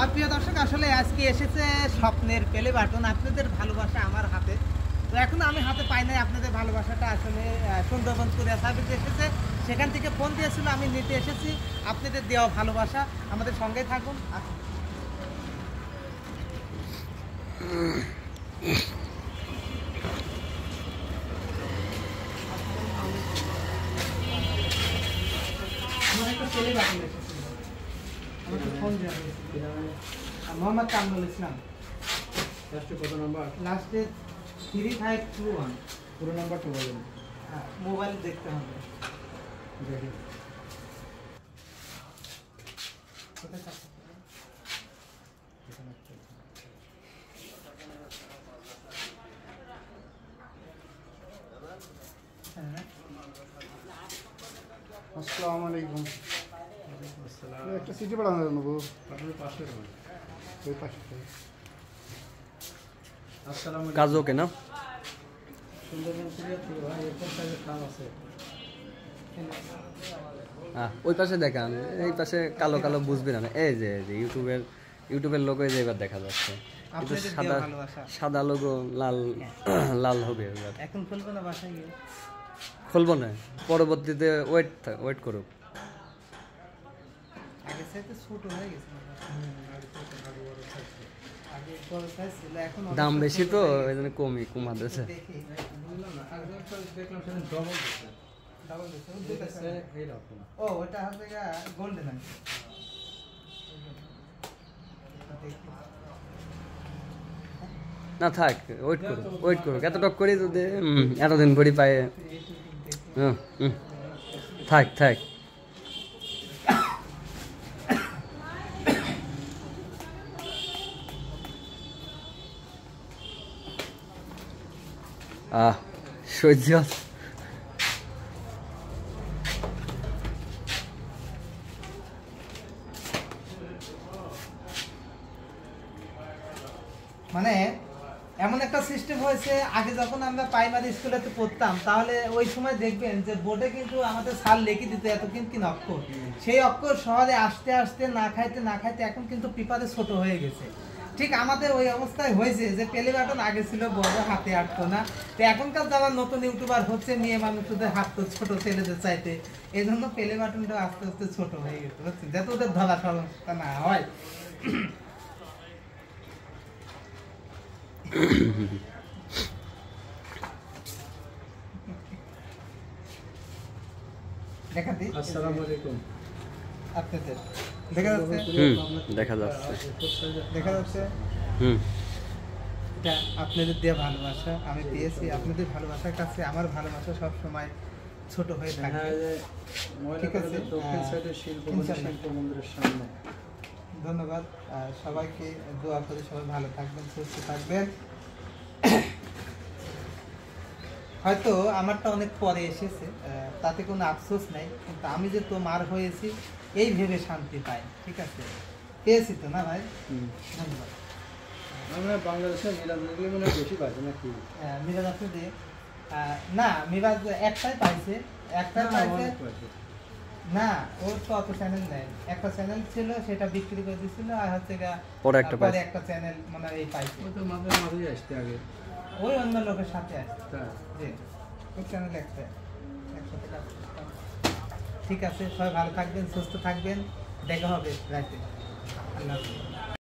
প্রিয় দর্শক, আসলে আজকে এসেছে স্বপ্নের প্লে বাটন, আপনাদের ভালোবাসা আমার হাতে। তো এখন আমি হাতে পাই নাই আপনাদের ভালোবাসাটা। আসলে সুন্দরবন কুরিয়ার সার্ভিস এসেছে, সেখান থেকে ফোন দিয়েছিল, আমি নিতে এসেছি আপনাদের দেওয়া ভালোবাসা। আমাদের সঙ্গেই থাকুন। আমার একটা প্লে বাটন এসেছে, আমাকে ফোন দেওয়া হয়েছিল। মোহাম্মদ কামরুল ইসলাম। লাস্টে কত নাম্বার? লাস্টে 3521। পুরো নাম্বারটা বলুন। মোবাইল দেখতে হবে। দেখি আসসালামু আলাইকুম। একটা সিটি পড়ানো নেবো আপনার পাশে ওই পাশে। আসসালামু আলাইকুম। কাজ ওকে না? সুন্দরবন কুরিয়ার থেকে ভাই এরপর সাইজের কাজ আছে। ওই পাশে দেখান, এই পাশে কালো কালো বুঝবি না। এই যে ইউটিউবের লোগো যে এবার দেখা যাচ্ছে, কিন্তু সাদা লোগো লাল লাল হবে এবার। এখন খুলবো না, বাসায় গিয়ে খুলবো না, পরবর্তীতে ওয়েট করুক। আগে সাইজে ছোট হয়ে গেছে, আগে বড় সাইজ ছিল, এখন দাম বেশি তো ওই জন্য কমাতেছে। দেখি দেখলাম সেদিন ডবল দিচ্ছে। ডাবল দিতেছে এইরকম। ও ওটা হচ্ছে গোল্ডেন আছে। না থাক, ওয়েট করুক এতটক করি যদি এতদিন করি পায়ে। থাক থাক। সহ্য মানে এমন একটা সিস্টেম হয়েছে, আগে যখন আমরা প্রাইমারি স্কুলেতে পড়তাম তাহলে ওই সময় দেখবেন যে বোর্ডে কিন্তু আমাদের স্যার লিখে দিত এত কিন্তু অক্ষর, সেই অক্ষর শহরে আসতে আসতে না খাইতে এখন কিন্তু পেপারে ছোট হয়ে গেছে। ঠিক আমাদের ওই অবস্থায় হয়েছে যে প্লে বাটন আগে ছিল বড়, হাতে আটতো না। তো এখনকার যারা নতুন ইউটিউবার হচ্ছে, মেয়ে মানুষদের হাত তো ছোট ছেলেদের চাইতে, এই জন্য প্লে বাটনটা আস্তে আস্তে ছোট হয়ে গেছে, বুঝছেন, যাতে ওদের ধরা সমস্যা না হয়। দেখাতে আসসালামু আলাইকুম। আপনাদের দেখা যাচ্ছে, দেখা যাচ্ছে, দেখা যাচ্ছে। এটা আপনাদের দেওয়া ভালোবাসা আমি পেয়েছি। আপনাদের ভালোবাসার কাছে আমার ভালোবাসা সব সময় ছোট হয়ে থাকে। ঠিক আছে, দক্ষিণ সাইডে শিল্প মন্দিরের সামনে। ধন্যবাদ সবাইকে, দোয়া করি সবাই ভালো থাকবেন, সুস্থ থাকবেন। হয়তো আমারটা অনেক পরে এসেছে, তাতে কোনো আফসোস নাই, কিন্তু আমি যে তোমার হয়েছি এই ভেবে শান্তি পাই। ঠিক আছে, পেয়েছি তো না ভাই? ধন্যবাদ। আমরা বাংলাদেশের মিরাজগুলি মনে বেশি পাইছে নাকি? মিরাজ আছে যে না, মিরাজ একটাই পাইছে না, ওর তো অত চ্যানেল নেই। একটা চ্যানেল ছিল, সেটা বিক্রি করে দিছিল, আর হচ্ছে পরে একটা চ্যানেল মানে এই পাইছে। ওই তো মাঝে মাঝেই আসতে আগে, ওই অন্য লোকের সাথে আসছে। তাই জি, ওই চ্যানেল একসাথে কাজ করতাম। ঠিক আছে, সবাই ভালো থাকবেন, সুস্থ থাকবেন, দেখা হবে রাতে। আল্লাহ হাফেজ।